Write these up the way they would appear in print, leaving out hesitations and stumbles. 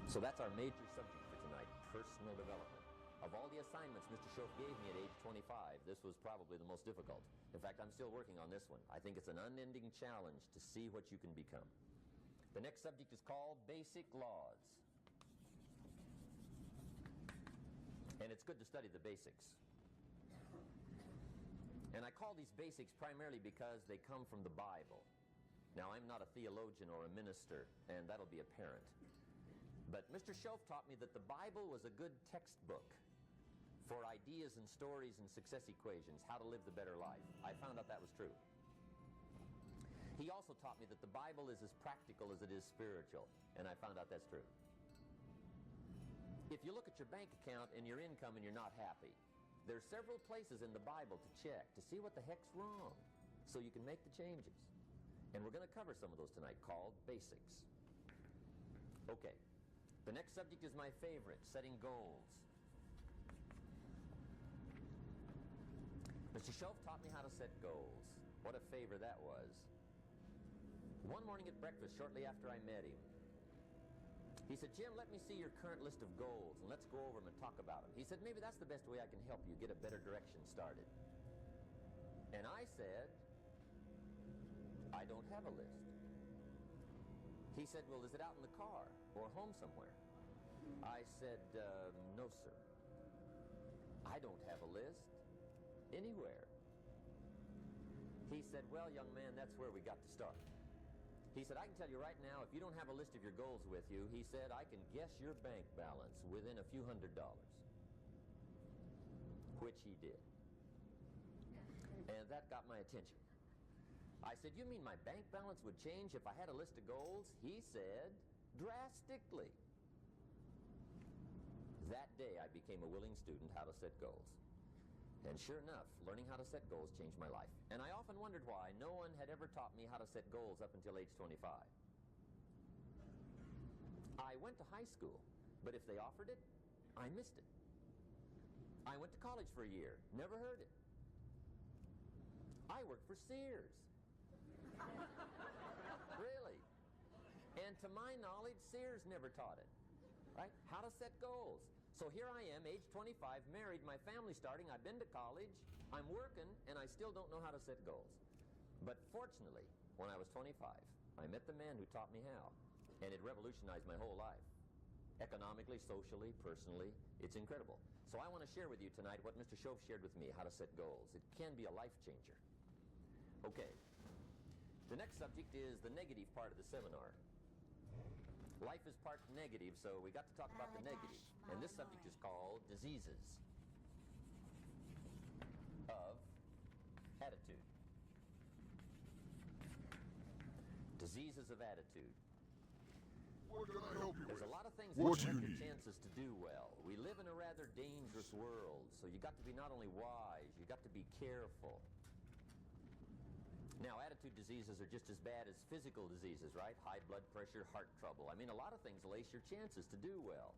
So that's our major subject for tonight, personal development. Of all the assignments Mr. Schoaf gave me at age 25, this was probably the most difficult. In fact, I'm still working on this one. I think it's an unending challenge to see what you can become. The next subject is called Basic Laws. And it's good to study the basics. And I call these basics primarily because they come from the Bible. Now, I'm not a theologian or a minister, and that'll be apparent. But Mr. Schoaf taught me that the Bible was a good textbook for ideas and stories and success equations, how to live the better life. I found out that was true. He also taught me that the Bible is as practical as it is spiritual, and I found out that's true. If you look at your bank account and your income and you're not happy, there are several places in the Bible to check to see what the heck's wrong so you can make the changes. And we're going to cover some of those tonight, called basics. Okay. The next subject is my favorite, setting goals. Mr. Schoaf taught me how to set goals. What a favor that was. One morning at breakfast, shortly after I met him, he said, "Jim, let me see your current list of goals, and let's go over them and talk about them." He said, "Maybe that's the best way I can help you get a better direction started." And I said, "I don't have a list." He said, "Well, is it out in the car or home somewhere?" I said, "No, sir. I don't have a list anywhere." He said, "Well, young man, that's where we got to start." He said, "I can tell you right now, if you don't have a list of your goals with you," he said, "I can guess your bank balance within a few $100s. Which he did. And that got my attention. I said, "You mean my bank balance would change if I had a list of goals?" He said, "Drastically." That day I became a willing student how to set goals. And sure enough, learning how to set goals changed my life. And I often wondered why no one had ever taught me how to set goals up until age 25. I went to high school, but if they offered it, I missed it. I went to college for a year, never heard it. I worked for Sears. Really. And to my knowledge, Sears never taught it. Right? How to set goals. So here I am, age 25, married, my family's starting, I've been to college, I'm working, and I still don't know how to set goals. But fortunately, when I was 25, I met the man who taught me how, and it revolutionized my whole life. Economically, socially, personally, it's incredible. So I want to share with you tonight what Mr. Schoaf shared with me, how to set goals. It can be a life changer. Okay. The next subject is the negative part of the seminar. Life is part negative, so we got to talk about the negative. And this subject is called diseases of attitude. Diseases of attitude. What can I help you with? There's a lot of things that affect your chances to do well. We live in a rather dangerous world, so you got to be not only wise, you got to be careful. Now, attitude diseases are just as bad as physical diseases, right? High blood pressure, heart trouble. I mean, a lot of things lace your chances to do well.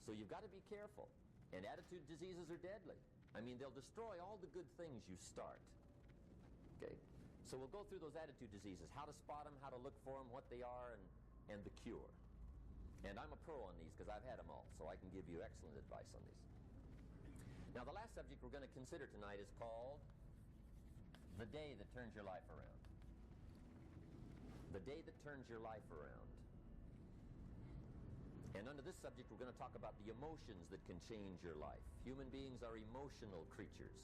So you've got to be careful. And attitude diseases are deadly. I mean, they'll destroy all the good things you start. Okay? So we'll go through those attitude diseases, how to spot them, how to look for them, what they are, and the cure. And I'm a pro on these because I've had them all, so I can give you excellent advice on these. Now, the last subject we're going to consider tonight is called the day that turns your life around. The day that turns your life around. And under this subject, we're going to talk about the emotions that can change your life. Human beings are emotional creatures,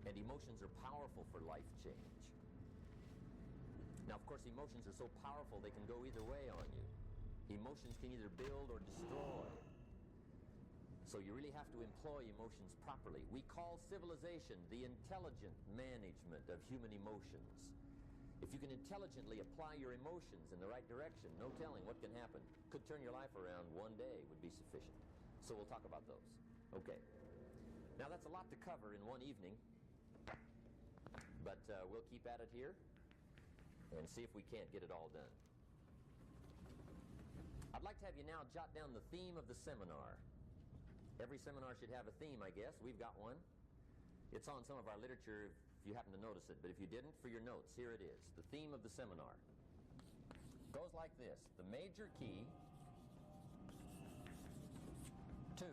and emotions are powerful for life change. Now, of course, emotions are so powerful they can go either way on you. Emotions can either build or destroy. So you really have to employ emotions properly. We call civilization the intelligent management of human emotions. If you can intelligently apply your emotions in the right direction, no telling what can happen. Could turn your life around one day would be sufficient. So we'll talk about those. Okay. Now that's a lot to cover in one evening, but we'll keep at it here and see if we can't get it all done. I'd like to have you now jot down the theme of the seminar. Every seminar should have a theme, I guess. We've got one. It's on some of our literature if you happen to notice it, but if you didn't, for your notes, here it is. The theme of the seminar goes like this: the major key 2,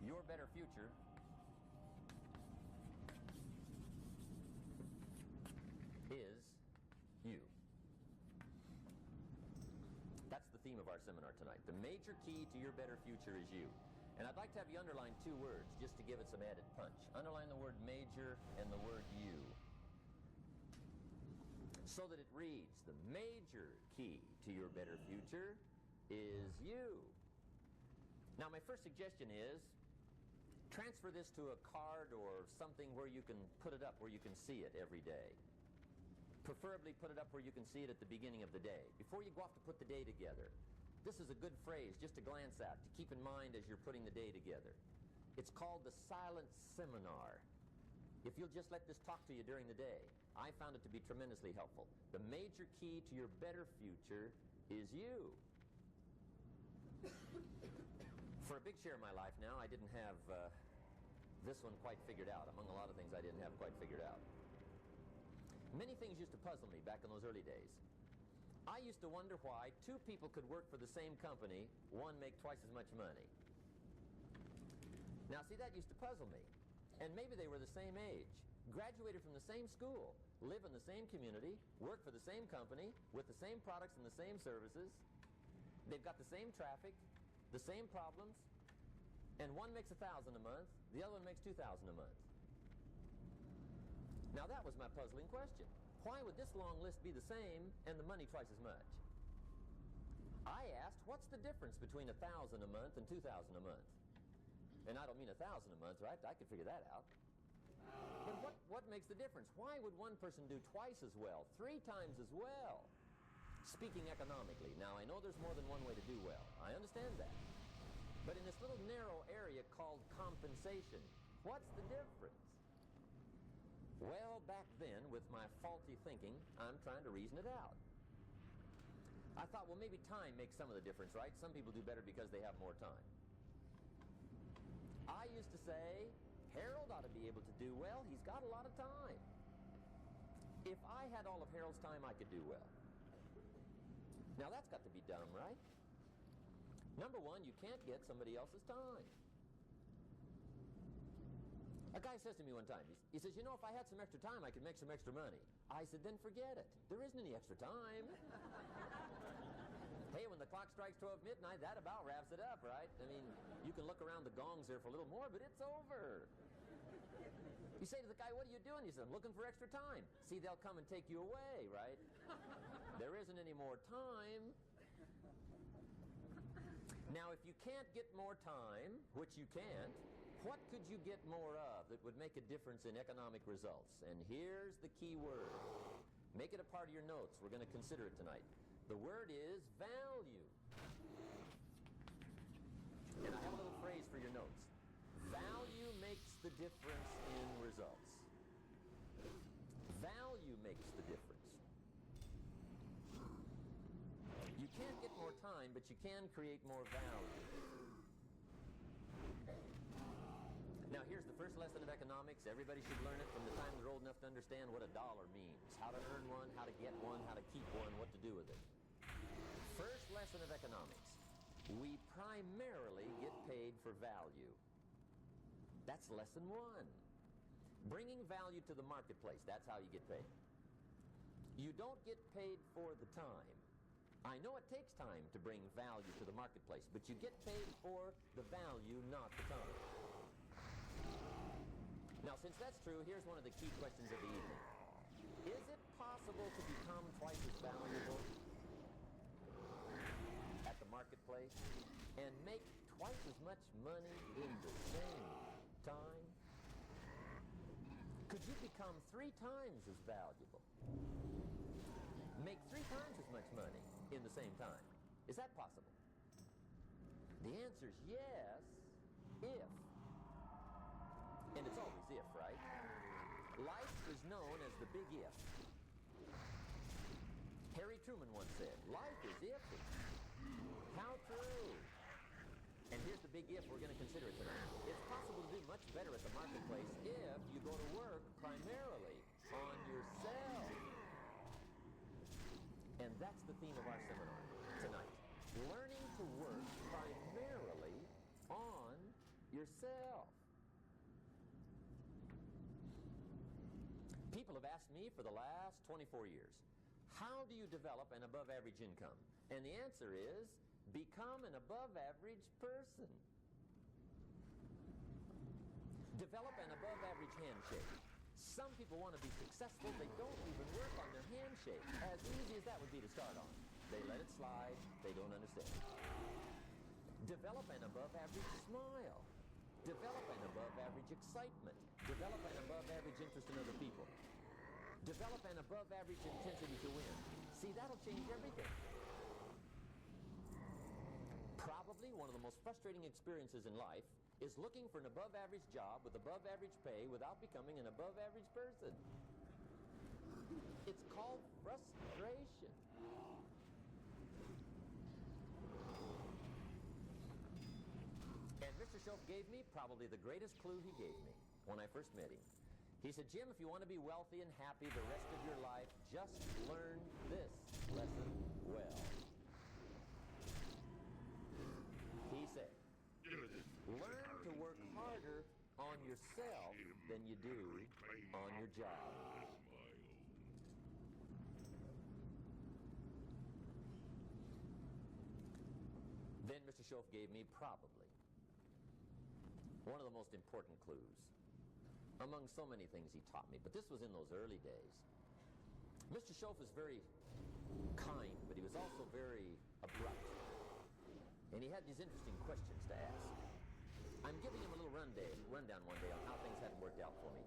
your better future is you. That's the theme of our seminar tonight. The major key to your better future is you. And I'd like to have you underline 2 words just to give it some added punch. Underline the word major and the word you, so that it reads, the major key to your better future is you. Now, my first suggestion is transfer this to a card or something where you can put it up, where you can see it every day. Preferably put it up where you can see it at the beginning of the day, before you go off to put the day together. This is a good phrase just to glance at, to keep in mind as you're putting the day together. It's called the silent seminar. If you'll just let this talk to you during the day, I found it to be tremendously helpful. The major key to your better future is you. For a big share of my life now, I didn't have this one quite figured out. Among a lot of things I didn't have quite figured out. Many things used to puzzle me back in those early days. I used to wonder why 2 people could work for the same company, one make twice as much money. Now, see, that used to puzzle me. And maybe they were the same age, graduated from the same school, live in the same community, work for the same company, with the same products and the same services. They've got the same traffic, the same problems, and one makes $1,000 a month, the other one makes $2,000 a month. Now, that was my puzzling question. Why would this long list be the same and the money twice as much? I asked, what's the difference between $1,000 a month and $2,000 a month? And I don't mean 1,000 a month, right? I could figure that out. But what makes the difference? Why would one person do twice as well, 3 times as well? Speaking economically, now I know there's more than one way to do well. I understand that. But in this little narrow area called compensation, what's the difference? Well, back then, with my faulty thinking, I'm trying to reason it out. I thought, well, maybe time makes some of the difference, right? Some people do better because they have more time. I used to say, Harold ought to be able to do well. He's got a lot of time. If I had all of Harold's time, I could do well. Now, that's got to be dumb, right? Number one, you can't get somebody else's time. A guy says to me one time, he says, you know, if I had some extra time, I could make some extra money. I said, then forget it. There isn't any extra time. Hey, when the clock strikes 12 midnight, that about wraps it up, right? I mean, you can look around the gongs there for a little more, but it's over. You say to the guy, what are you doing? He says, I'm looking for extra time. See, they'll come and take you away, right? There isn't any more time. Now, if you can't get more time, which you can't, what could you get more of that would make a difference in economic results? And here's the key word. Make it a part of your notes. We're going to consider it tonight. The word is value. And I have a little phrase for your notes. Value makes the difference in results. Value makes the difference. You can't get more time, but you can create more value. Now, here's the first lesson of economics. Everybody should learn it from the time they're old enough to understand what a dollar means, how to earn one, how to get one, how to keep one, what to do with it. First lesson of economics. We primarily get paid for value. That's lesson 1. Bringing value to the marketplace, that's how you get paid. You don't get paid for the time. I know it takes time to bring value to the marketplace, but you get paid for the value, not the time. Now, since that's true, here's one of the key questions of the evening. Is it possible to become twice as valuable at the marketplace and make twice as much money in the same time? Could you become 3 times as valuable? Make 3 times as much money in the same time? Is that possible? The answer is yes, if. And it's always if, right? Life is known as the big if. Harry Truman once said, life is iffy. How true. And here's the big if we're going to consider it tonight. It's possible to do much better at the marketplace if you go to work primarily on yourself. And that's the theme of our seminar tonight. Learning to work primarily yourself. People have asked me for the last 24 years, how do you develop an above-average income? And the answer is, become an above-average person. Develop an above-average handshake. Some people want to be successful, they don't even work on their handshake. As easy as that would be to start on. They let it slide, they don't understand. Develop an above-average smile. Develop an above-average excitement. Develop an above-average interest in other people. Develop an above-average intensity to win. See, that'll change everything. Probably one of the most frustrating experiences in life is looking for an above-average job with above-average pay without becoming an above-average person. It's called frustration. And Mr. Shoaff gave me probably the greatest clue he gave me when I first met him. He said, Jim, if you want to be wealthy and happy the rest of your life, just learn this lesson well. He said, learn to work harder on yourself than you do on your job. Then Mr. Shoaff gave me probably one of the most important clues among so many things he taught me, but this was in those early days. Mr. Shoaff was very kind, but he was also very abrupt. And he had these interesting questions to ask. I'm giving him a little rundown one day on how things hadn't worked out for me.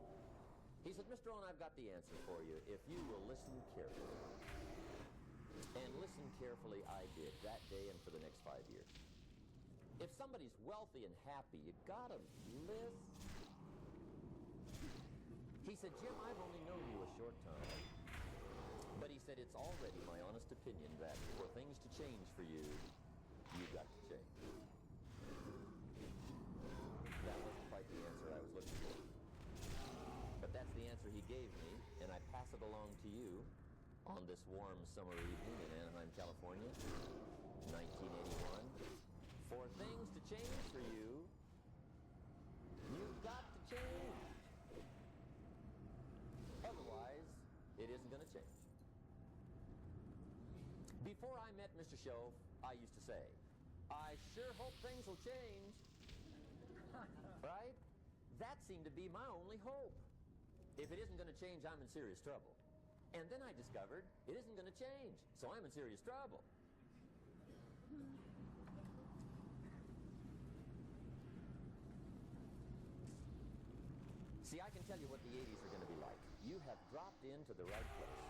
He said, Mr. Rohn, I've got the answer for you if you will listen carefully. And listen carefully I did that day and for the next 5 years. If somebody's wealthy and happy, you gotta listen. He said, Jim, I've only known you a short time. But he said, it's already my honest opinion that for things to change for you, you've got to change. That wasn't quite the answer I was looking for. But that's the answer he gave me, and I pass it along to you on this warm summer evening in Anaheim, California, 1981. For things to change for you, you've got to change. Otherwise, it isn't going to change. Before I met Mr. Shoaff, I used to say, I sure hope things will change. Right? That seemed to be my only hope. If it isn't going to change, I'm in serious trouble. And then I discovered it isn't going to change, so I'm in serious trouble. See, I can tell you what the 80s are going to be like. You have dropped into the right place.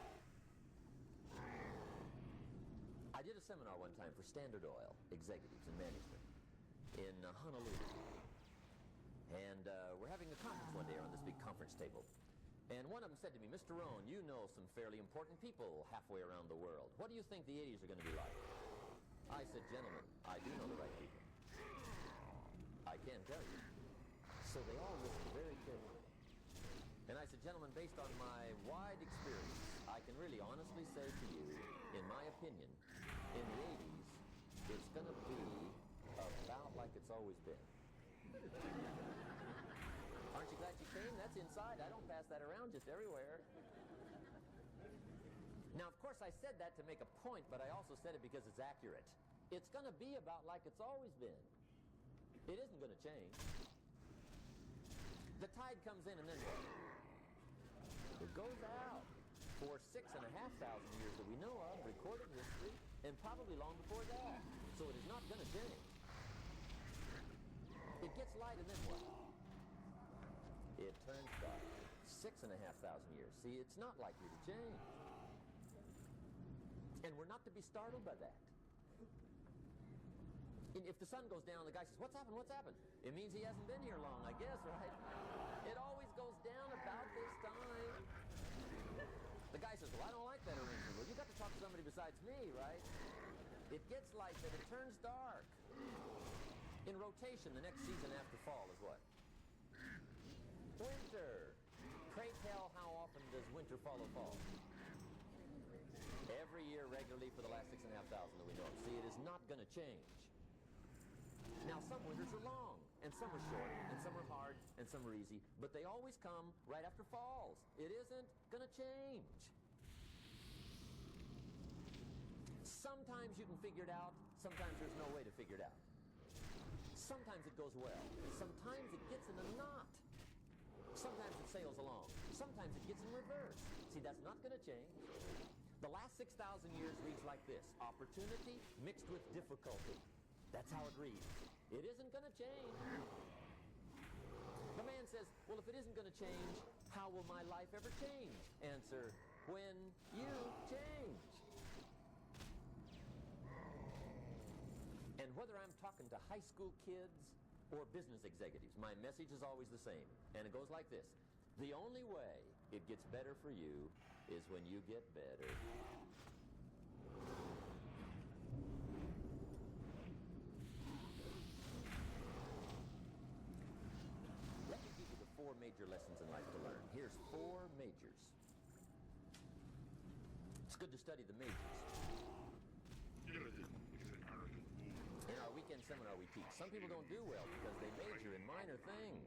I did a seminar one time for Standard Oil executives and management in Honolulu. And we're having a conference one day around this big conference table. And one of them said to me, Mr. Rohn, you know some fairly important people halfway around the world. What do you think the 80s are going to be like? I said, gentlemen, I do know the right people. I can tell you. So they all listened very carefully. And I said, gentlemen, based on my wide experience, I can really honestly say to you, in my opinion, in the 80s, it's going to be about like it's always been. Aren't you glad you came? That's inside. I don't pass that around just everywhere. Now, of course, I said that to make a point, but I also said it because it's accurate. It's going to be about like it's always been. It isn't going to change. The tide comes in and then what? It goes out for 6,500 years that we know of, recorded history, and probably long before that. So it is not going to change. It gets light and then what? It turns dark. 6,500 years. See, it's not likely to change. And we're not to be startled by that. And if the sun goes down, the guy says, what's happened, what's happened? It means he hasn't been here long, I guess, right? It always goes down about this time. The guy says, well, I don't like that arrangement. Well, you got to talk to somebody besides me, right? It gets light, then it turns dark. In rotation, the next season after fall is what? Winter. Pray tell, how often does winter follow fall? Every year regularly for the last 6,500 that we know of. See, it is not going to change. Now, some winters are long. and some are short, and some are hard, and some are easy, but they always come right after falls. It isn't going to change. Sometimes you can figure it out, sometimes there's no way to figure it out. Sometimes it goes well, sometimes it gets in a knot. Sometimes it sails along, sometimes it gets in reverse. See, that's not going to change. The last 6,000 years reads like this: opportunity mixed with difficulty. That's how it reads. It isn't going to change. The man says, well, if it isn't going to change, how will my life ever change? Answer, when you change. And whether I'm talking to high school kids or business executives, my message is always the same. And it goes like this: the only way it gets better for you is when you get better. Let me give you the 4 major lessons in life to learn. Here's 4 majors. It's good to study the majors. In our weekend seminar we teach, some people don't do well because they major in minor things.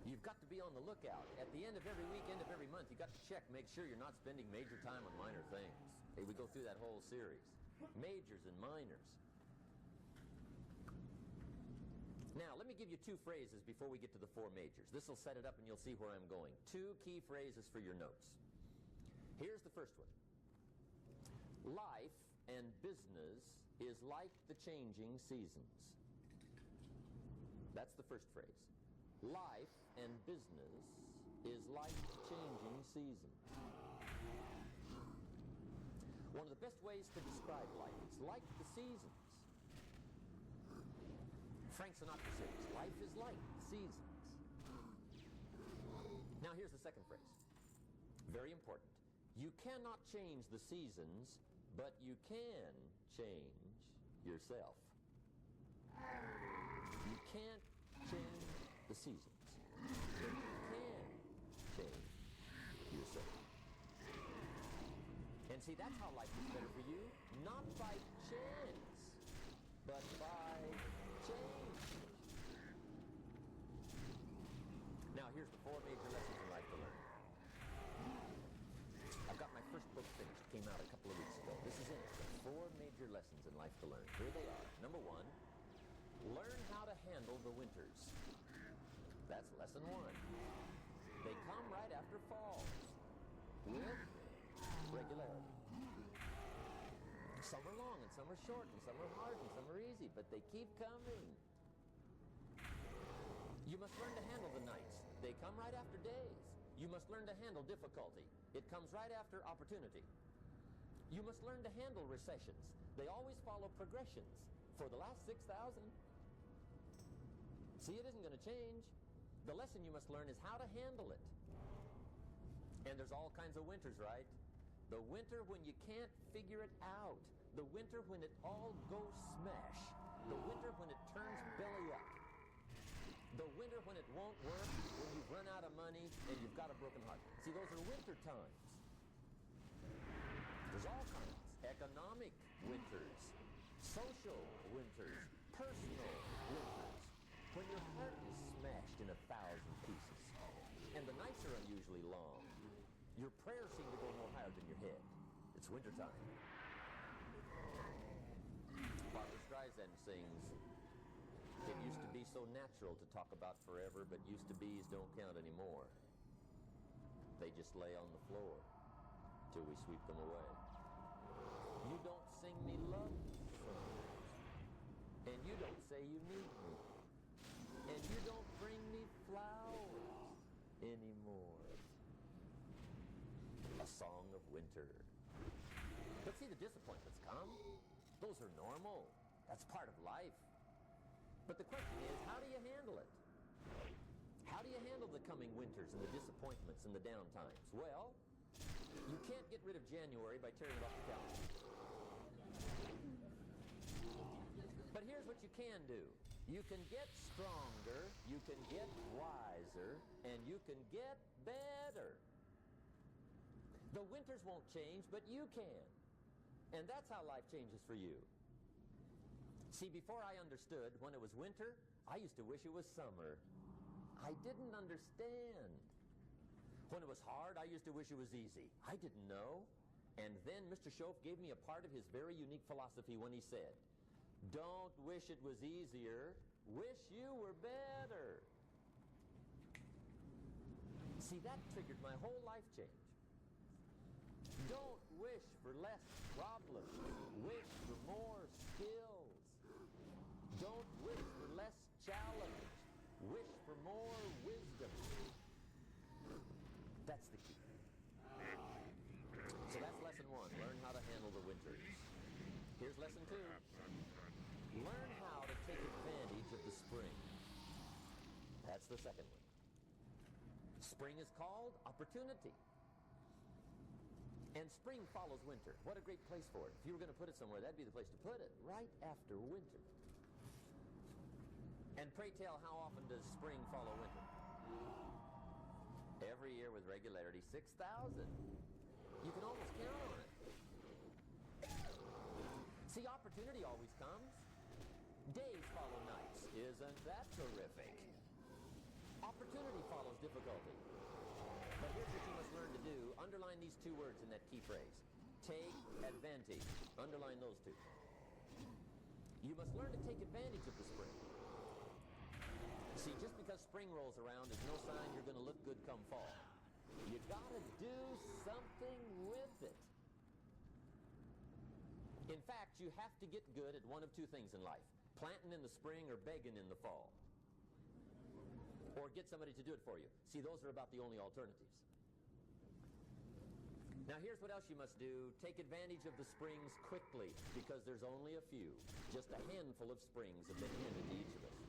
You've got to be on the lookout. At the end of every week, end of every month, you've got to check, make sure you're not spending major time on minor things. Hey, we go through that whole series. Majors and minors. Now, let me give you 2 phrases before we get to the 4 majors. This will set it up and you'll see where I'm going. 2 key phrases for your notes. Here's the first one. Life and business is like the changing seasons. That's the first phrase. Life and business is like the changing seasons. One of the best ways to describe life, it's like the seasons. Frank Sinatra says, life is like the seasons. Now here's the second phrase. Very important. You cannot change the seasons, but you can change yourself. You can't change the seasons, but you can change yourself. And see, that's how life is better for you. Not by chance, but by change. Now, here's the 4 major lessons in life to learn. I've got my first book finished. It came out a couple of weeks ago. This is it. The 4 major lessons in life to learn. Here they are. Number 1, learn how to handle the winters. That's lesson 1. They come right after falls with regularity. Some are long and some are short and some are hard and some are easy, but they keep coming. You must learn to handle the nights. They come right after days. You must learn to handle difficulty. It comes right after opportunity. You must learn to handle recessions. They always follow progressions. For the last 6,000. See, it isn't going to change. The lesson you must learn is how to handle it. And there's all kinds of winters, right? The winter when you can't figure it out. The winter when it all goes smash. The winter when it turns belly up. The winter when it won't work, when you've run out of money and you've got a broken heart. See, those are winter times. There's all kinds. Economic winters, social winters, personal winters. When your heart is smashed in 1,000 pieces and the nights are unusually long, your prayers seem to go no higher than your head. It's wintertime. Barbara Streisand sings, it used to be so natural to talk about forever, but used to be's don't count anymore. They just lay on the floor till we sweep them away. You don't sing me love songs, and you don't say you need me, and you don't bring me flowers anymore. A song of winter. But see, the disappointments come. Those are normal. That's part of life. But the question is, how do you handle it? How do you handle the coming winters and the disappointments and the down times? Well, you can't get rid of January by tearing it off the calendar. But here's what you can do. You can get stronger, you can get wiser, and you can get better. The winters won't change, but you can. And that's how life changes for you. See, before I understood, when it was winter, I used to wish it was summer. I didn't understand. When it was hard, I used to wish it was easy. I didn't know. And then Mr. Schoaf gave me a part of his very unique philosophy when he said, don't wish it was easier, wish you were better. See, that triggered my whole life change. Don't wish for less problems, wish for more skills. Don't wish for less challenge, wish for more wisdom. That's the key. So that's lesson 1, learn how to handle the winters. Here's lesson 2, learn how to take advantage of the spring. That's the second one. Spring is called opportunity. And spring follows winter. What a great place for it. If you were going to put it somewhere, that'd be the place to put it, right after winter. And pray tell, how often does spring follow winter? Every year with regularity, 6,000. You can almost count on it. See, opportunity always comes. Days follow nights. Isn't that terrific? Opportunity follows difficulty. But here's what you must learn to do. Underline these 2 words in that key phrase. Take advantage. Underline those 2. You must learn to take advantage of the spring. See, just because spring rolls around is no sign you're going to look good come fall. You got to do something with it. In fact, you have to get good at one of 2 things in life. Planting in the spring or begging in the fall. Or get somebody to do it for you. See, those are about the only alternatives. Now here's what else you must do. Take advantage of the springs quickly, because there's only a few. Just a handful of springs have been handed to each of us.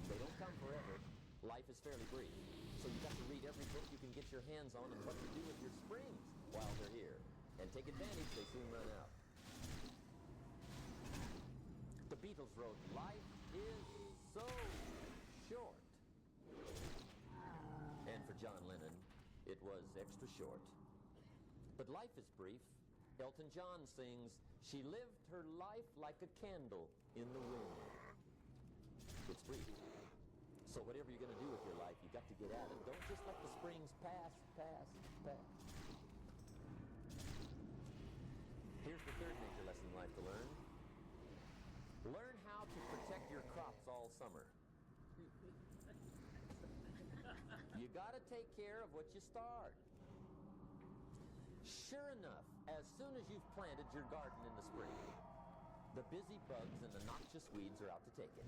They don't come forever. Life is fairly brief. So you've got to read every book you can get your hands on on what to do with your springs while they're here. And take advantage, they soon run out. The Beatles wrote, life is so short. And for John Lennon, it was extra short. But life is brief. Elton John sings, she lived her life like a candle in the wind. It's brief. So whatever you're going to do with your life, you've got to get at it. Don't just let the springs pass. Here's the 3rd major lesson in life to learn. Learn how to protect your crops all summer. You got to take care of what you start. Sure enough, as soon as you've planted your garden in the spring, the busy bugs and the noxious weeds are out to take it.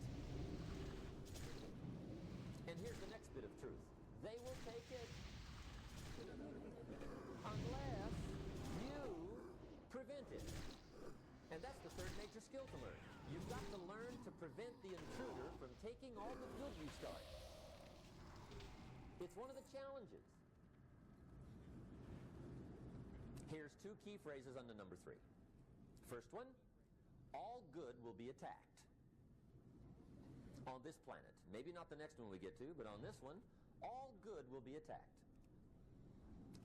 And here's the next bit of truth. They will take it unless you prevent it. And that's the 3rd major skill to learn. You've got to learn to prevent the intruder from taking all the good you start. It's one of the challenges. Here's 2 key phrases under number 3. First one, all good will be attacked. On this planet. Maybe not the next one we get to, but on this one, all good will be attacked.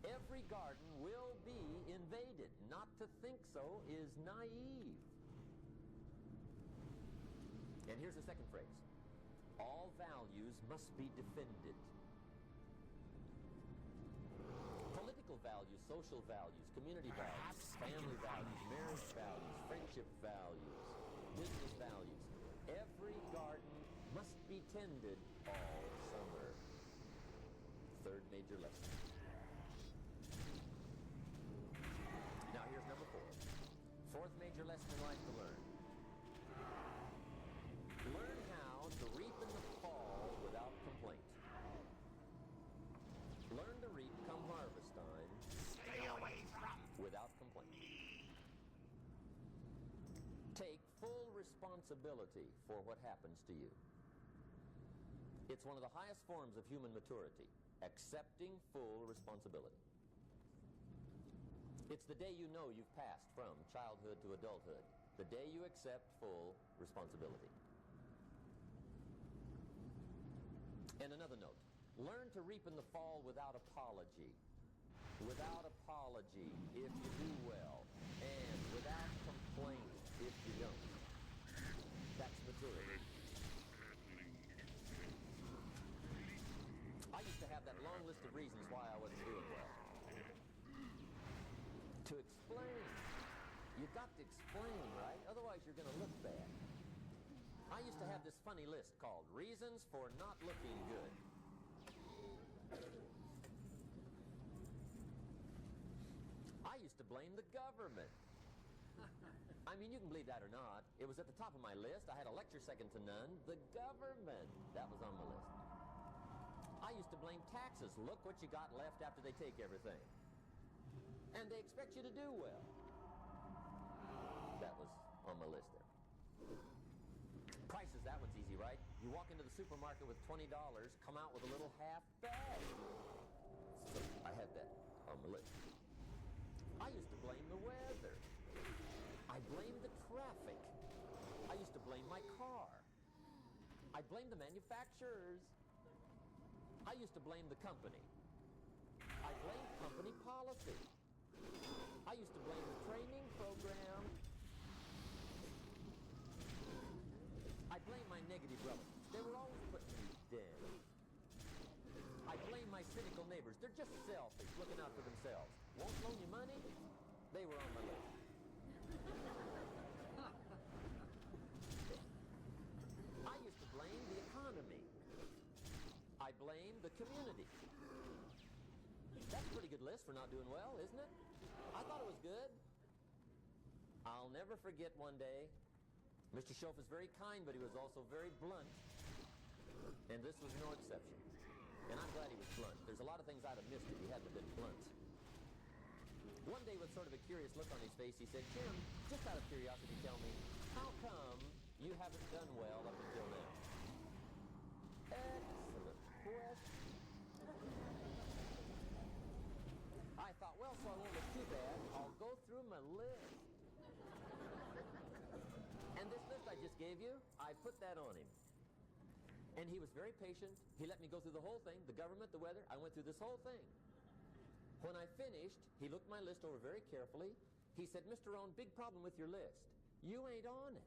Every garden will be invaded. Not to think so is naive. And here's the second phrase. All values must be defended. Political values, social values, community values, family values, marriage values, friendship values, business values. Every garden must be tended all summer. 3rd major lesson. Now here's number 4. 4th major lesson in life to learn. Learn how to reap in the fall without complaint. Learn to reap come harvest time. Stay away from. Without complaint. Take full responsibility for what happens to you. It's one of the highest forms of human maturity, accepting full responsibility. It's the day you know you've passed from childhood to adulthood, the day you accept full responsibility. And another note, learn to reap in the fall without apology. Without apology if you do well, and without complaint if you don't. That's material. I used to have that long list of reasons why I wasn't doing well. To explain. You've got to explain, right? Otherwise you're going to look bad. I used to have this funny list called Reasons for Not Looking Good. I used to blame the government. I mean, you can believe that or not. It was at the top of my list. I had a lecture second to none. The government. That was on my list. I used to blame taxes. Look what you got left after they take everything. And they expect you to do well. That was on my list there. Prices, that one's easy, right? You walk into the supermarket with $20, come out with a little half bag. So I had that on my list. I used to blame the weather. I blamed the traffic. I used to blame my car. I blamed the manufacturers. I used to blame the company. I blamed company policy. I used to blame the training program. I blame my negative relatives. They were always putting me down. I blame my cynical neighbors. They're just selfish, looking out for themselves. Won't loan you money? They were on my list. I used to blame the economy. I blame the community. That's a pretty good list for not doing well, isn't it? I thought it was good. I'll never forget one day, Mr. Schoaf was very kind, but he was also very blunt. And this was no exception. And I'm glad he was blunt. There's a lot of things I'd have missed if he hadn't been blunt. One day, with sort of a curious look on his face, he said, Jim, just out of curiosity, tell me, how come you haven't done well up until now? Excellent question. I thought, well, so I won't look too bad. I'll go through my list. And this list I just gave you, I put that on him. And he was very patient. He let me go through the whole thing, the government, the weather. I went through this whole thing. When I finished, he looked my list over very carefully. He said, Mr. Rohn, big problem with your list. You ain't on it.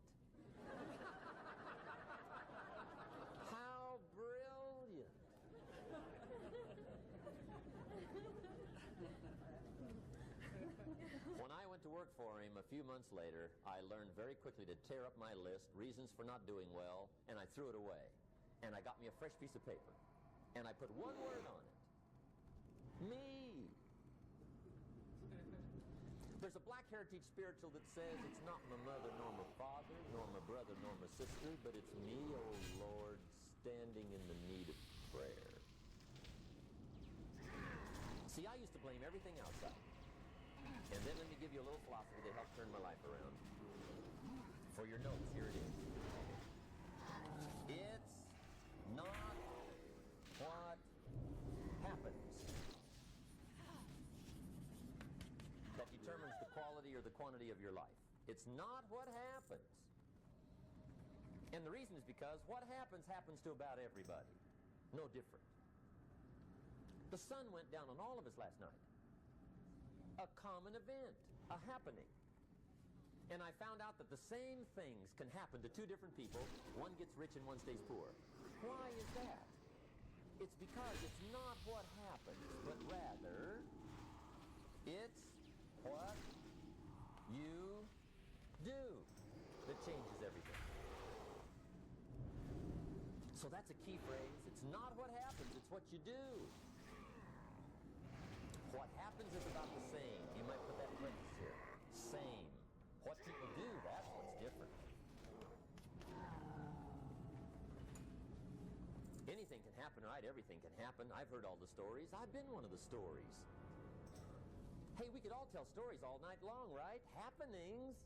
How brilliant. When I went to work for him a few months later, I learned very quickly to tear up my list, reasons for not doing well, and I threw it away. And I got me a fresh piece of paper. And I put one word on it. Me. There's a black heritage spiritual that says it's not my mother nor my father, nor my brother nor my sister, but it's me, oh Lord, standing in the need of prayer. See, I used to blame everything outside. And then let me give you a little philosophy to help turn my life around. For your notes, here it is. It's not what happens that determines the quality or the quantity of your life. It's not what happens. And the reason is because what happens to about everybody. No different. The sun went down on all of us last night. A common event, a happening. And I found out that the same things can happen to two different people. One gets rich and one stays poor. Why is that? It's because it's not what happens, but rather it's what you do that changes everything. So that's a key phrase. It's not what happens, it's what you do. What happens is about the same. You might put that in parentheses here. Same. What people do, that's what's different. Anything can happen, right? Everything can happen. I've heard all the stories. I've been one of the stories. Hey, we could all tell stories all night long, right? Happenings.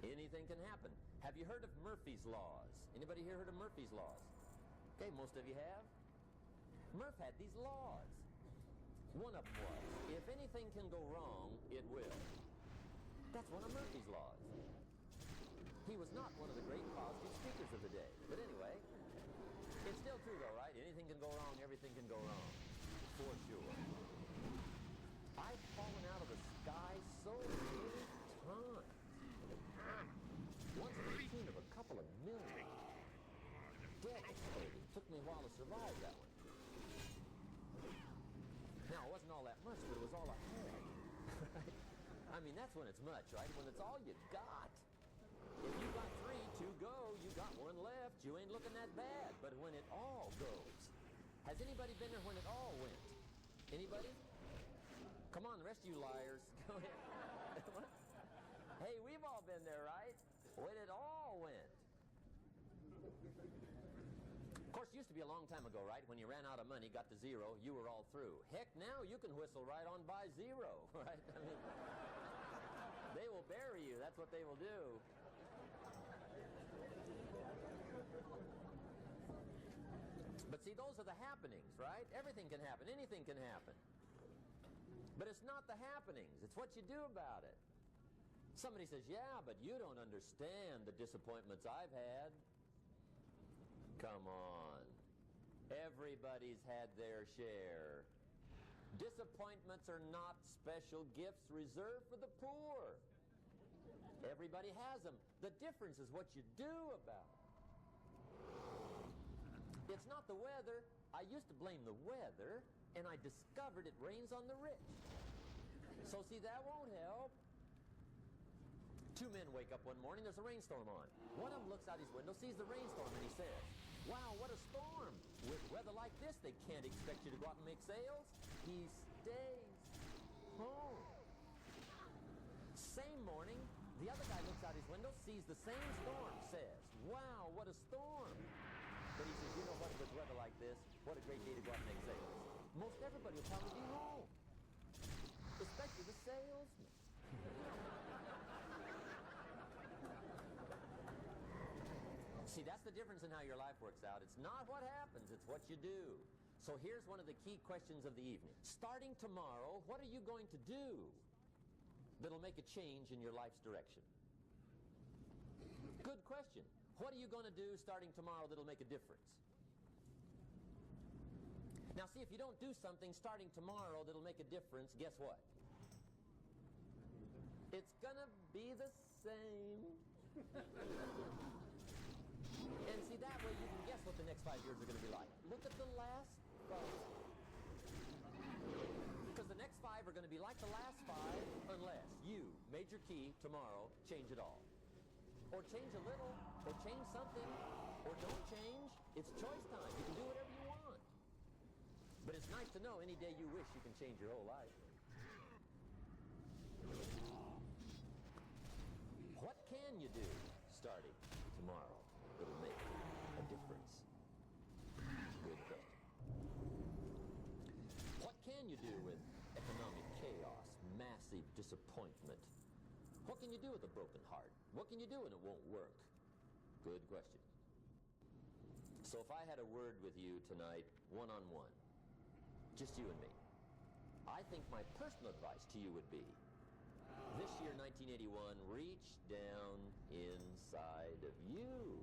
Anything can happen. Have you heard of Murphy's Laws? Anybody here heard of Murphy's Laws? Okay, most of you have. Murph had these laws. One of them was, if anything can go wrong, it will. That's one of Murphy's laws. He was not one of the great positive speakers of the day. But anyway, it's still true though, right? Anything can go wrong, everything can go wrong. For sure. I've fallen out of the sky so many times. Once a routine of a Took me a while to survive that one. Now, it wasn't all that much, but it was all I had. Right? I mean, that's when it's much, right? When it's all you got. If you got 3 to go, you got 1 left, you ain't looking that bad. But when it all goes, has anybody been there when it all went? Anybody? Come on, the rest of you liars. Go ahead. Hey, we've all been there, right? When it all went. Of course, it used to be a long time ago, right? When you ran out of money, got to 0, you were all through. Heck, now you can whistle right on by 0, right? I mean, they will bury you. That's what they will do. But see, those are the happenings, right? Everything can happen. Anything can happen. But it's not the happenings. It's what you do about it. Somebody says, yeah, but you don't understand the disappointments I've had. Come on. Everybody's had their share. Disappointments are not special gifts reserved for the poor. Everybody has them. The difference is what you do about it. It's not the weather. I used to blame the weather, and I discovered it rains on the rich. So see, that won't help. 2 men wake up one morning, there's a rainstorm on. One of them looks out his window, sees the rainstorm, and he says, wow, what a storm. With weather like this, they can't expect you to go out and make sales. He stays home. Same morning, the other guy looks out his window, sees the same storm, says, wow, what a storm. But he says, you know what, with weather like this, what a great day to go out and make sales. Most everybody will probably be home, especially the salesman. See, that's the difference in how your life works out. It's not what happens, it's what you do. So here's one of the key questions of the evening. Starting tomorrow, what are you going to do that'll make a change in your life's direction? Good question. What are you going to do starting tomorrow that'll make a difference? Now see, if you don't do something starting tomorrow that'll make a difference, guess what? It's going to be the same. And see, that way you can guess what the next 5 years are going to be like. Look at the last 5. Because the next 5 are going to be like the last 5 unless you, major key, tomorrow, change it all. Or change a little, or change something, or don't change. It's choice time. You can do whatever you want. But it's nice to know any day you wish you can change your whole life. What can you do starting tomorrow that'll make a difference? Good question. What can you do with economic chaos, massive disappointment? What can you do with a broken heart? What can you do when it won't work? Good question. So if I had a word with you tonight, one-on-one, just you and me, I think my personal advice to you would be, this year, 1981, reach down inside of you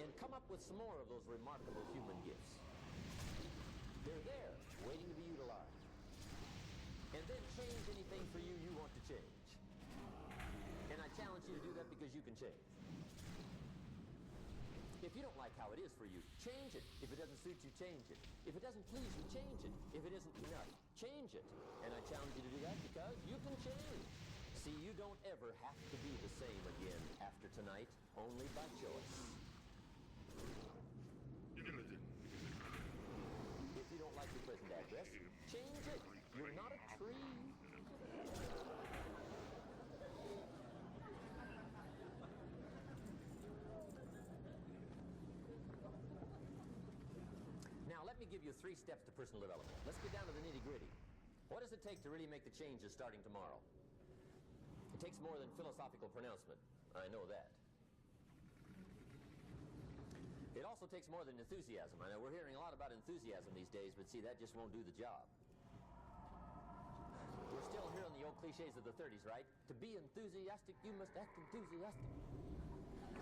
and come up with some more of those remarkable human gifts. They're there, waiting to be utilized. And then change anything for you want to change. And I challenge you to do that because you can change. If you don't like how it is for you, change it. If it doesn't suit you, change it. If it doesn't please you, change it. If it isn't enough, change it. And I challenge you to do that because you can change. See, you don't ever have to be the same again after tonight, only by choice. If you don't like your present address, change it. You're not a tree. Now, let me give you 3 steps to personal development. Let's get down to the nitty-gritty. What does it take to really make the changes starting tomorrow? It takes more than philosophical pronouncement. I know that. It also takes more than enthusiasm. I know we're hearing a lot about enthusiasm these days, but see, that just won't do the job. We're still hearing the old cliches of the 30s, right? To be enthusiastic, you must act enthusiastic.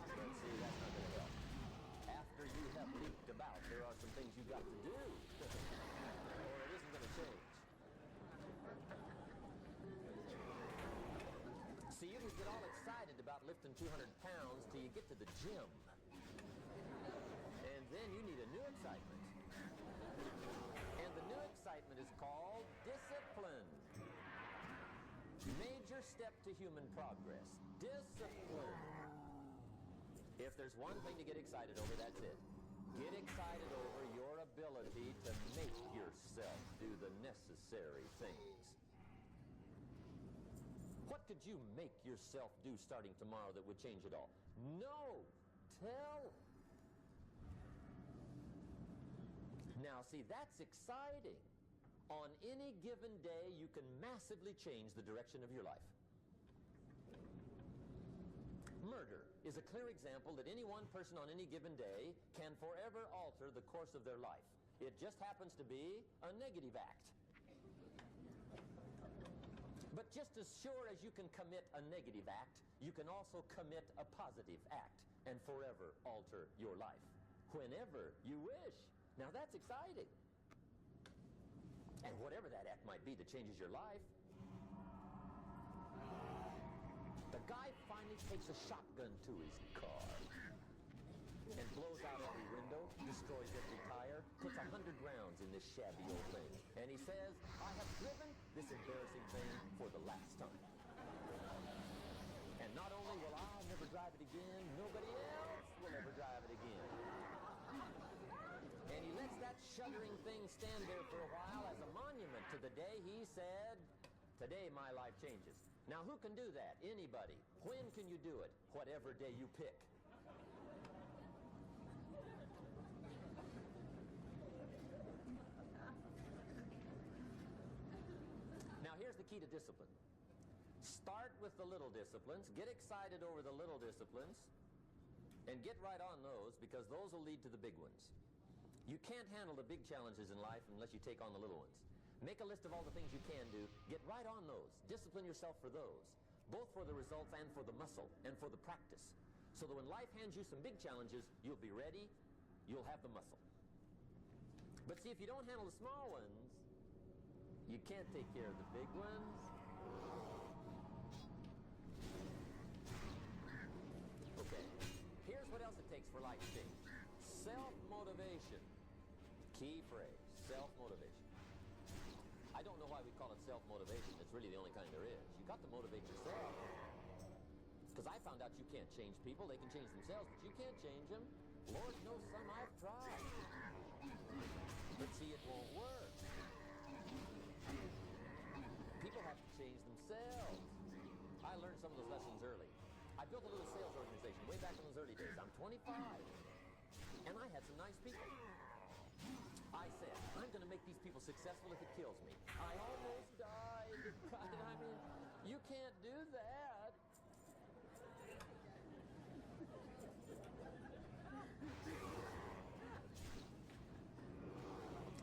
But see, that's not going to help. After you have leaped about, there are some things you've got to do, or it isn't going to change. See, you can get all excited about lifting 200 pounds till you get to the gym. And then then you need a new excitement. And the new excitement is called discipline. Major step to human progress. Discipline. If there's one thing to get excited over, that's it. Get excited over your ability to make yourself do the necessary things. What could you make yourself do starting tomorrow that would change it all? No! Tell. Now, see, that's exciting. On any given day, you can massively change the direction of your life. Murder is a clear example that any one person on any given day can forever alter the course of their life. It just happens to be a negative act. But just as sure as you can commit a negative act, you can also commit a positive act and forever alter your life. Whenever you wish. Now that's exciting. And whatever that act might be that changes your life. The guy finally takes a shotgun to his car and blows out every window, destroys every tire, puts 100 rounds in this shabby old thing. And he says, I have driven this embarrassing thing for the last time. And not only will I never drive it again, nobody else will ever drive it again. And he lets that shuddering thing stand there for a while as a monument to the day he said, today my life changes. Now who can do that? Anybody. When can you do it? Whatever day you pick. Now here's the key to discipline. Start with the little disciplines, get excited over the little disciplines, and get right on those, because those will lead to the big ones. You can't handle the big challenges in life unless you take on the little ones. Make a list of all the things you can do. Get right on those. Discipline yourself for those, both for the results and for the muscle and for the practice. So that when life hands you some big challenges, you'll be ready, you'll have the muscle. But see, if you don't handle the small ones, you can't take care of the big ones. Okay, here's what else it takes for life change. Self-motivation. Key phrase, self-motivation. I don't know why we call it self-motivation. It's really the only kind there is. You got to motivate yourself. Because I found out you can't change people. They can change themselves, but you can't change them. Lord knows some I've tried. But see, it won't work. People have to change themselves. I learned some of those lessons early. I built a little sales organization way back in those early days. I'm 25. And I had some nice people. I said, I'm going to make these people successful if it kills me. I almost died. I mean, you can't do that.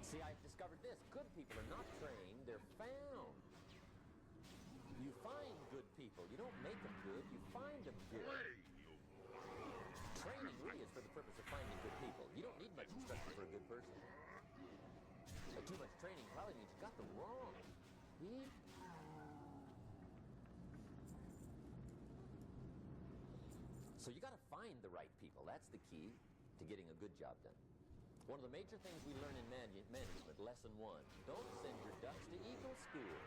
See, I've discovered this. Good people are not trained, they're found. You find good people. You don't make them good, you find them good. Training really is for the purpose of finding good people. You don't need much instruction for a good person. But too much training probably means you got them wrong. See? So you got to find the right people. That's the key to getting a good job done. One of the major things we learn in management, lesson 1, don't send your ducks to eagle school.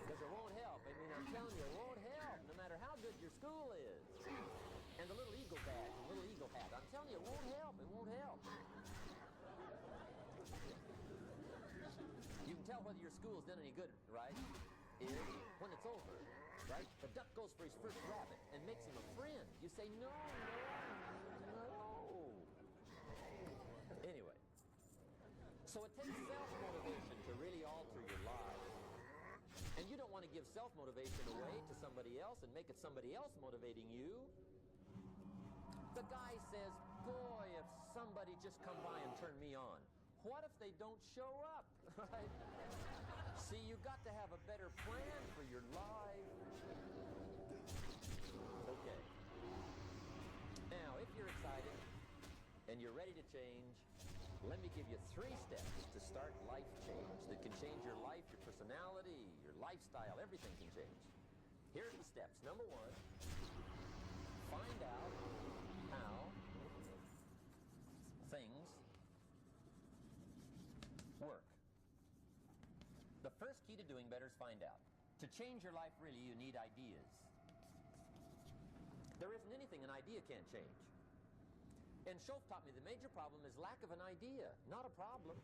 Because it won't help. I mean, I'm telling you, it won't help, no matter how good your school is. And the little eagle badge and little eagle hat, I'm telling you, it won't help. It won't help. You can tell whether your school's done any good, right? Is when it's over, right? The duck goes for his first rabbit and makes him a friend. You say, no. Anyway, so it takes self-motivation to really alter your life. And you don't want to give self-motivation away to somebody else and make it somebody else motivating you. The guy says, boy, if somebody just come by and turn me on. What if they don't show up, right? See, you got to have a better plan for your life. Okay. Now, if you're excited and you're ready to change, let me give you 3 steps to start life change that can change your life, your personality, your lifestyle, everything can change. Here's the steps. Number one, find out how things work. The first key to doing better is find out. To change your life, really, you need ideas. There isn't anything an idea can't change. And Schoaf taught me the major problem is lack of an idea, not a problem.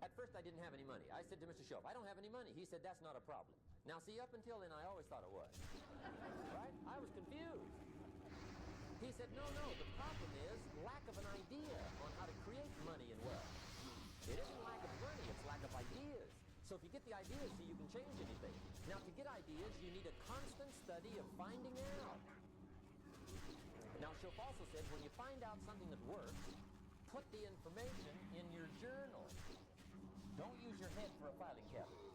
At first, I didn't have any money. I said to Mr. Schoaf, I don't have any money. He said, that's not a problem. Now, see, up until then, I always thought it was. Right? I was confused. He said, no, the problem is lack of an idea on how to create money and wealth. It isn't lack of money, it's lack of ideas. So if you get the ideas, see, you can change anything. Now, to get ideas, you need a constant study of finding out. Now, Schoaf also said, when you find out something that works, put the information in your journal. Don't use your head for a filing cabinet.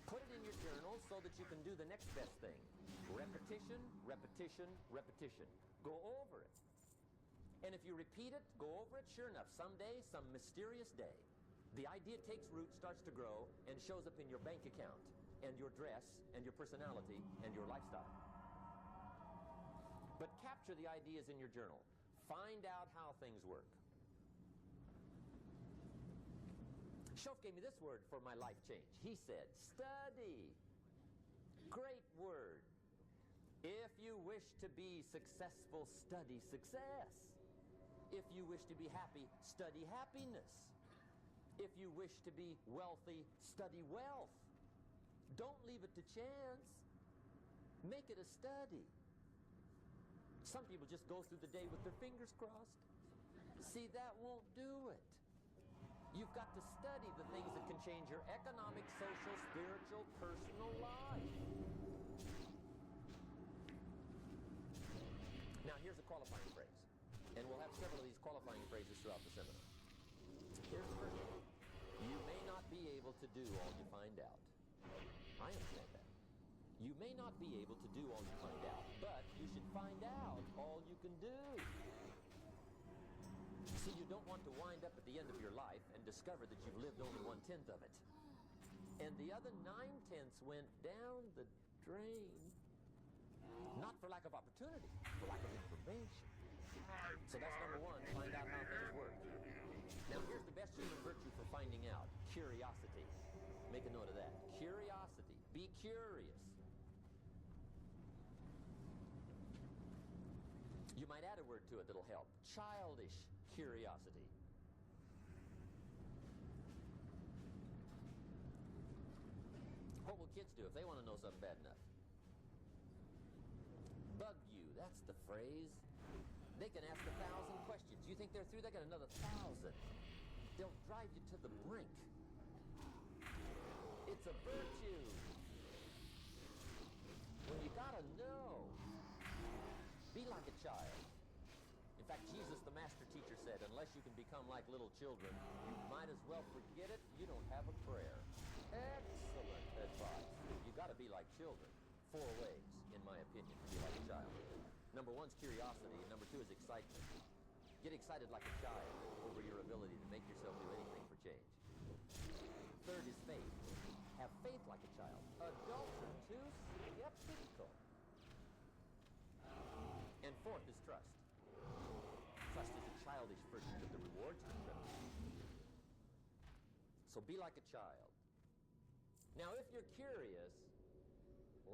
Put it in your journal so that you can do the next best thing. Repetition, repetition, repetition. Go over it. And if you repeat it, go over it, sure enough, someday, some mysterious day, the idea takes root, starts to grow, and shows up in your bank account, and your dress, and your personality, and your lifestyle. But capture the ideas in your journal. Find out how things work. Schoaf gave me this word for my life change. He said, study. Great word. If you wish to be successful, study success. If you wish to be happy, study happiness. If you wish to be wealthy, study wealth. Don't leave it to chance. Make it a study. Some people just go through the day with their fingers crossed. See, that won't do it. You've got to study the things that can change your economic, social, spiritual, personal life. Now, here's a qualifying phrase. And we'll have several of these qualifying phrases throughout the seminar. Here's the first one. You may not be able to do all you find out. I understand that. You may not be able to do all you find out, but you should find out all you can do. See, you don't want to wind up at the end of your life and discover that you've lived only 1/10 of it. And the other 9/10 went down the drain. Not for lack of opportunity, for lack of information. So that's number one, find out how things work. Now here's the best human virtue for finding out. Curiosity. Make a note of that. Curiosity. Be curious. You might add a word to it that'll help. Childish curiosity. What will kids do if they want to know something bad enough? Bug you, that's the phrase. They can ask 1,000 questions. You think they're through? They got another 1,000. They'll drive you to the brink. It's a virtue. When you gotta know, be like a child. In fact, Jesus, the master teacher, said, unless you can become like little children, you might as well forget it. You don't have a prayer. Excellent advice. You gotta be like children. 4 ways, in my opinion, to be like a child. Number 1 is curiosity, and number 2 is excitement. Get excited like a child over your ability to make yourself do anything for change. 3rd is faith. Have faith like a child. Adults are too skeptical. And 4th is trust. Trust is a childish virtue, but the rewards are incredible. So be like a child. Now, if you're curious,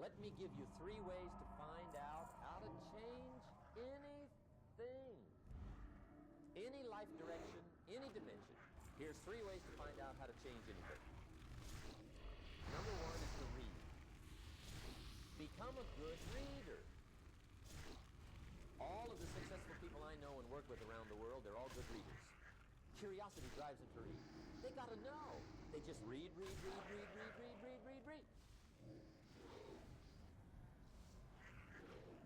let me give you 3 ways to find out how to change anything. Any life direction, any dimension. Here's 3 ways to find out how to change anything. Number 1 is to read. Become a good reader. All of the successful people I know and work with around the world, they're all good readers. Curiosity drives them to read. They gotta know. They just read.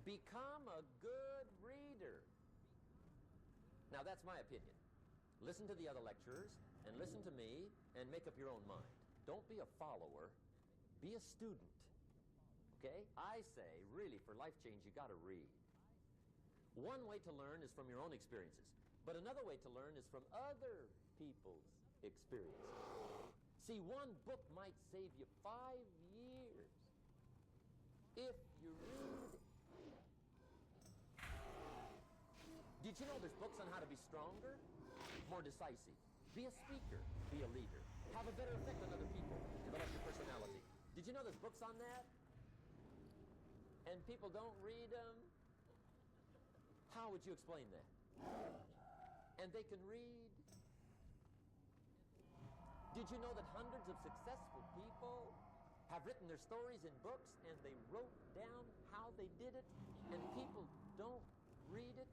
Become a good reader. Now that's my opinion. Listen to the other lecturers and listen to me and make up your own mind. Don't be a follower. Be a student. Okay? I say, really, for life change, you gotta read. One way to learn is from your own experiences, but another way to learn is from other people's experiences. See, one book might save you 5 years. If you read. Did you know there's books on how to be stronger, more decisive, be a speaker, be a leader, have a better effect on other people, develop your personality? Did you know there's books on that? And people don't read them? How would you explain that? And they can read. Did you know that hundreds of successful people have written their stories in books and they wrote down how they did it, and people don't read it?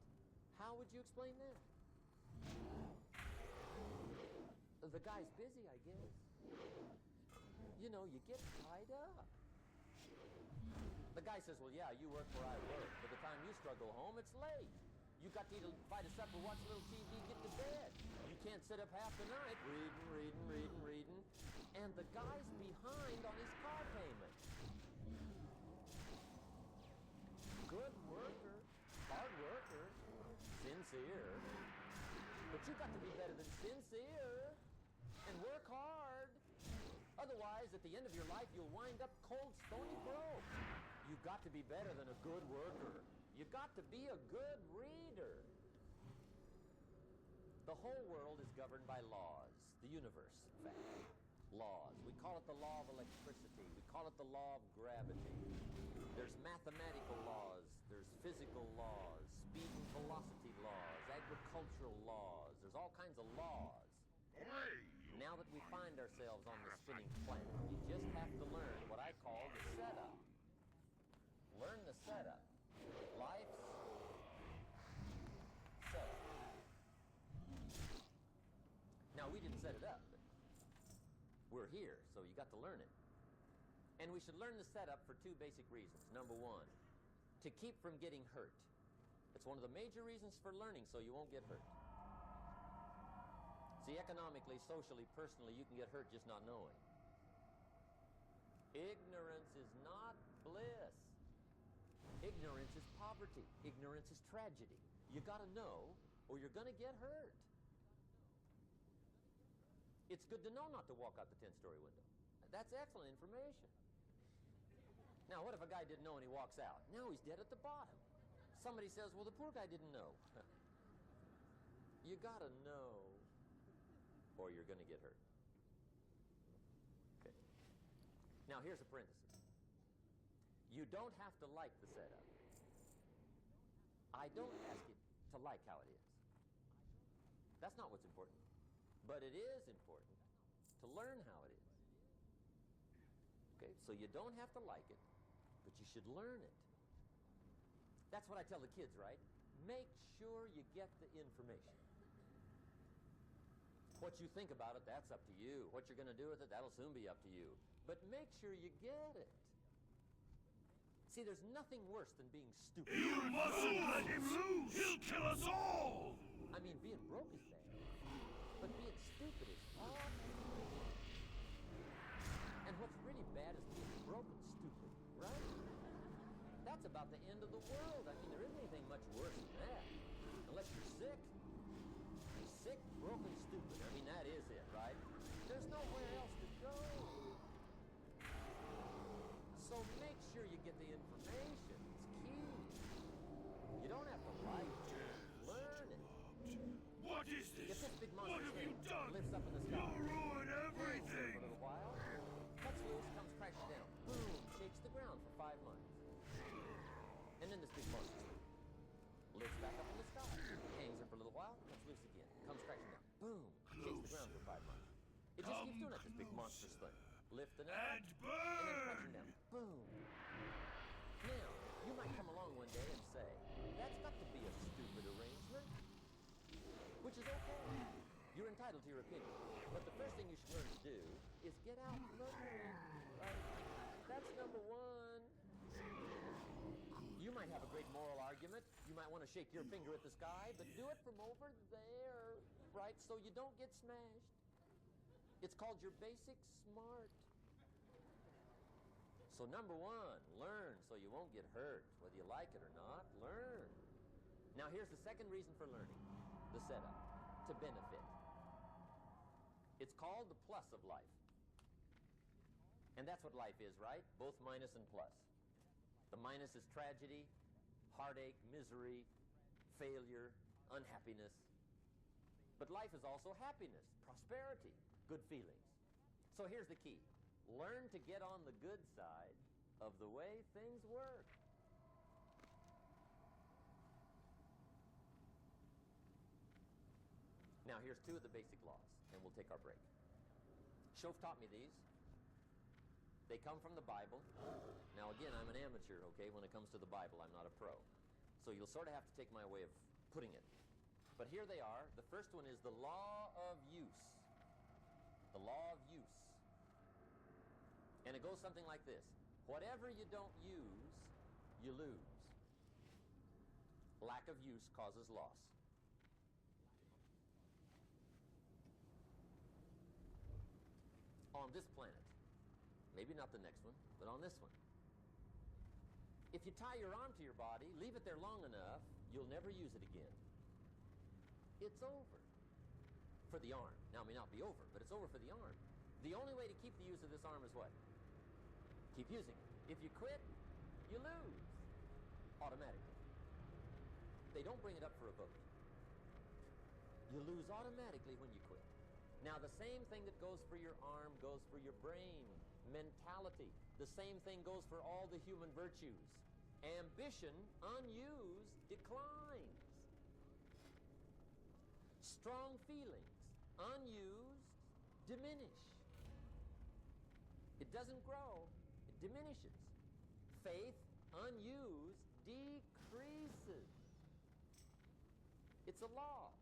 How would you explain that? The guy's busy, I guess. You know, you get tied up. The guy says, well, yeah, you work where I work. By the time you struggle home, it's late. You got to eat a bite of supper, watch a little TV, get to bed. You can't sit up half the night reading. And the guy's behind on his car payment. Good worker, hard worker, sincere. But you got to be better than sincere and work hard. Otherwise, at the end of your life, you'll wind up cold, stony broke. You've got to be better than a good worker. You've got to be a good reader. The whole world is governed by laws. The universe, in fact. Laws. We call it the law of electricity. We call it the law of gravity. There's mathematical laws. There's physical laws. Speed and velocity laws. Agricultural laws. There's all kinds of laws. Now that we find ourselves on the spinning planet, you just have to learn what I call the setup. Learn the setup. Life's setup. Now, we didn't set it up, but we're here, so you got to learn it. And we should learn the setup for two basic reasons. Number one, to keep from getting hurt. It's one of the major reasons for learning, so you won't get hurt. See, economically, socially, personally, you can get hurt just not knowing. Ignorance is not bliss. Ignorance is poverty. Ignorance is tragedy. You got to know, or you're going to get hurt. It's good to know not to walk out the 10-story window. That's excellent information. Now, what if a guy didn't know and he walks out? Now he's dead at the bottom. Somebody says, well, the poor guy didn't know. You got to know, or you're going to get hurt. Okay. Now, here's a parenthesis. You don't have to like the setup. I don't ask you to like how it is. That's not what's important. But it is important to learn how it is. Okay, so you don't have to like it, but you should learn it. That's what I tell the kids, right? Make sure you get the information. What you think about it, that's up to you. What you're going to do with it, that'll soon be up to you. But make sure you get it. See, there's nothing worse than being stupid. You mustn't let him loose! He'll kill us all! I mean, being broke is bad, but being stupid is awful. And what's really bad is being broke and stupid, right? That's about the end of the world. I mean, there isn't anything much worse than that. Unless you're sick. Sick, broke, and stupid. I mean, that is it, right? There's nowhere else to go. So make sure you get the information. It's key. You don't have to like it. Learn it. What is this? If this big What monster have you done? lifts up in the sky, You'll ruin everything! for a little while, cuts loose, comes crashing down. Boom, shakes the ground for 5 months. And then this big monster lifts back up in the sky, hangs there for a little while, cuts loose again, comes crashing down. Boom, shakes the ground for 5 months. It just keeps doing it, this big monstrous thing. Lifting up, And and then burn! crashing down. Boom. Now, you might come along one day and say, that's got to be a stupid arrangement, which is okay. You're entitled to your opinion. But the first thing you should learn to do is get out and learn. Right? That's number one. You might have a great moral argument. You might want to shake your finger at the sky, but do it from over there, right, so you don't get smashed. It's called your basic smart. So number one, learn so you won't get hurt. Whether you like it or not, learn. Now here's the second reason for learning, the setup, to benefit. It's called the plus of life. And that's what life is, right? Both minus and plus. The minus is tragedy, heartache, misery, failure, unhappiness. But life is also happiness, prosperity, good feelings. So here's the key. Learn to get on the good side of the way things work. Now here's two of the basic laws, and we'll take our break. Shof taught me these. They come from the Bible. Now again, I'm an amateur, okay, when it comes to the Bible. I'm not a pro. So you'll sort of have to take my way of putting it. But here they are. The first one is the law of use. The law of use. And it goes something like this. Whatever you don't use, you lose. Lack of use causes loss. On this planet, maybe not the next one, but on this one, if you tie your arm to your body, leave it there long enough, you'll never use it again. It's over for the arm. Now, it may not be over, but it's over for the arm. The only way to keep the use of this arm is what? Keep using it. If you quit, you lose automatically. They don't bring it up for a vote. You lose automatically when you quit. Now, the same thing that goes for your arm goes for your brain, mentality. The same thing goes for all the human virtues. Ambition, unused, declines. Strong feelings, unused, diminish. It doesn't grow, it diminishes. Faith, unused, decreases. It's a law.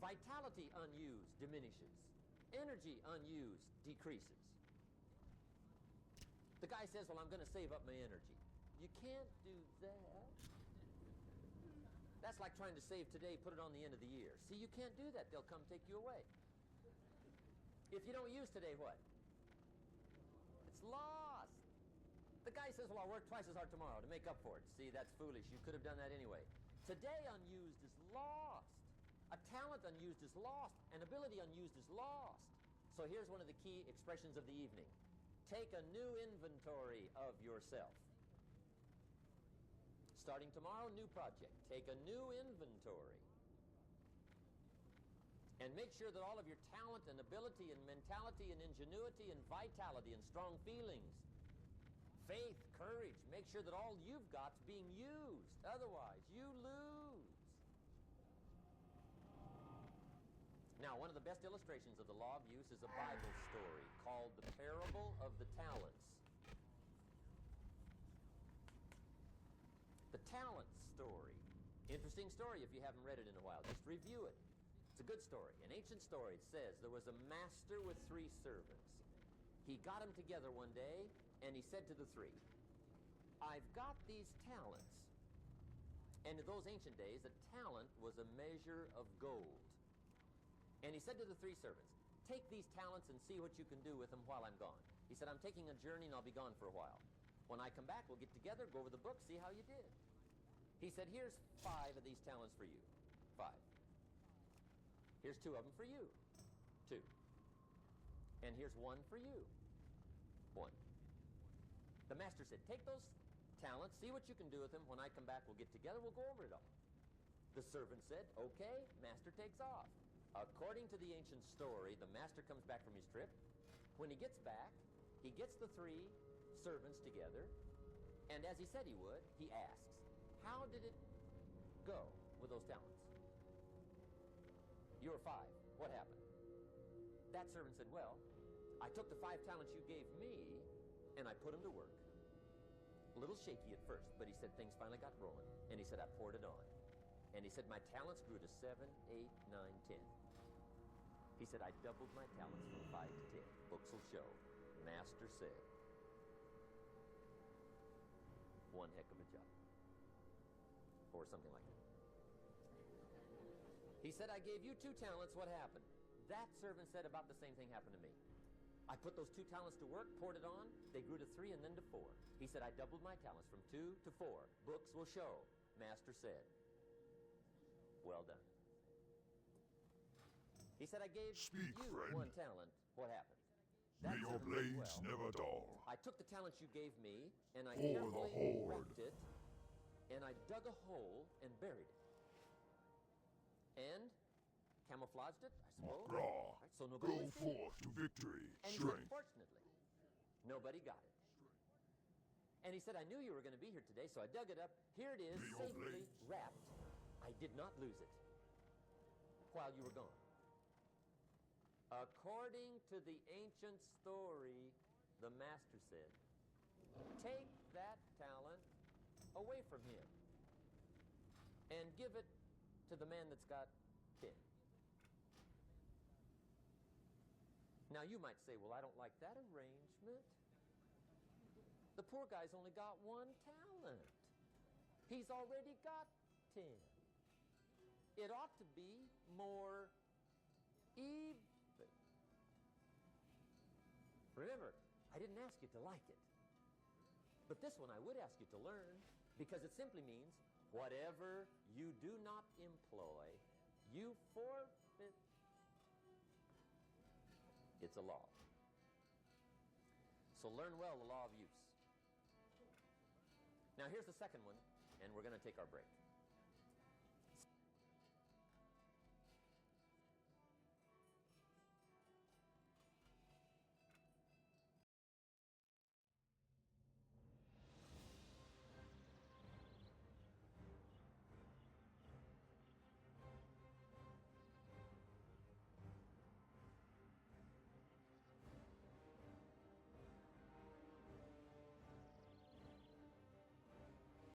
Vitality, unused, diminishes. Energy, unused, decreases. The guy says, well, I'm going to save up my energy. You can't do that. That's like trying to save today, put it on the end of the year. See, you can't do that. They'll come take you away. If you don't use today, what? It's lost. The guy says, well, I'll work twice as hard tomorrow to make up for it. See, that's foolish. You could have done that anyway. Today, unused is lost. A talent unused is lost. An ability unused is lost. So here's one of the key expressions of the evening. Take a new inventory of yourself. Starting tomorrow, new project. Take a new inventory. And make sure that all of your talent and ability and mentality and ingenuity and vitality and strong feelings, faith, courage, make sure that all you've got's being used. Otherwise, you lose. Now, one of the best illustrations of the law of use is a Bible story called the Parable of the Talents. The Talents story. Interesting story if you haven't read it in a while. Just review it. It's a good story. An ancient story. It says there was a master with 3 servants. He got them together one day, and he said to the 3, I've got these talents. And in those ancient days, a talent was a measure of gold. And he said to the 3 servants, take these talents and see what you can do with them while I'm gone. He said, I'm taking a journey and I'll be gone for a while. When I come back, we'll get together, go over the book, see how you did. He said, here's 5 of these talents for you. 5. Here's 2 of them for you. 2. And here's 1 for you. 1. The master said, take those talents, see what you can do with them. When I come back, we'll get together, we'll go over it all. The servant said, okay, master takes off. According to the ancient story, the master comes back from his trip. When he gets back, he gets the 3 servants together, and as he said he would, he asks, how did it go with those talents? You were 5. What happened? That servant said, well, I took the 5 talents you gave me, and I put them to work. A little shaky at first, but he said things finally got rolling, and he said, I poured it on. And he said, my talents grew to 7, 8, 9, 10. He said, I doubled my talents from 5 to 10. Books will show. Master said, one heck of a job. Or something like that. He said, I gave you 2 talents. What happened? That servant said about the same thing happened to me. I put those 2 talents to work, poured it on. They grew to 3 and then to 4. He said, I doubled my talents from 2 to 4. Books will show. Master said, well done. He said, I gave Speak, you friend. 1 talent. What happened? May your blades never dull. I took the talents you gave me, and I For the carefully Horde. wrapped it, and I dug a hole and buried it. And camouflaged it, I suppose. Raw. Right, so nobody Go would see it. forth to victory, And strength. unfortunately, nobody got it. And he said, I knew you were going to be here today, so I dug it up. Here it is, May your safely blades- wrapped. I did not lose it while you were gone. According to the ancient story, the master said, take that talent away from him and give it to the man that's got 10. Now you might say, well, I don't like that arrangement. The poor guy's only got 1 talent. He's already got 10. It ought to be more even. Remember, I didn't ask you to like it. But this one I would ask you to learn, because it simply means whatever you do not employ, you forfeit. It's a law. So learn well the law of use. Now here's the second one, and we're going to take our break.